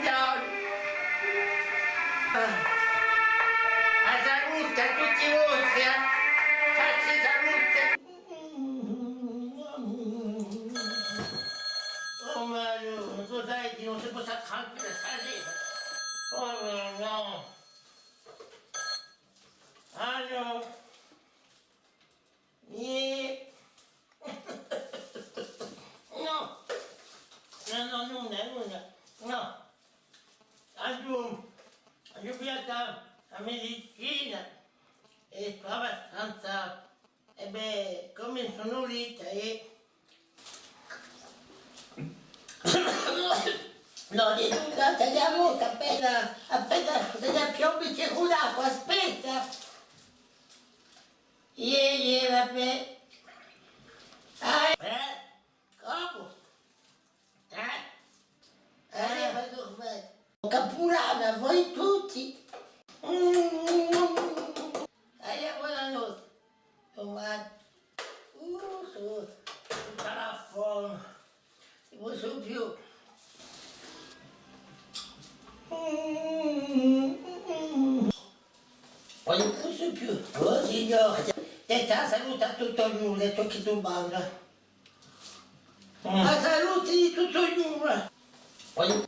ciao. A salute a tutti voi, facci salute. Oh Mario, cos'hai che non si può stare tranquilla stasera? Oh no. Allora, no, no, nulla, no. Ho pigliato la medicina e sto abbastanza, come insonorita e... No, di nulla, tagliamo appena degli piombi c'è con l'acqua, aspetta. Vabbè. Come? Capurana, voi tutti. Buonanotte. Domani. Tutta la fame. Non posso più. Poi non posso più. Oh signore. Te la salute a tutto ognuno, detto che tu banga. La salute di tutto ognuno. Poi...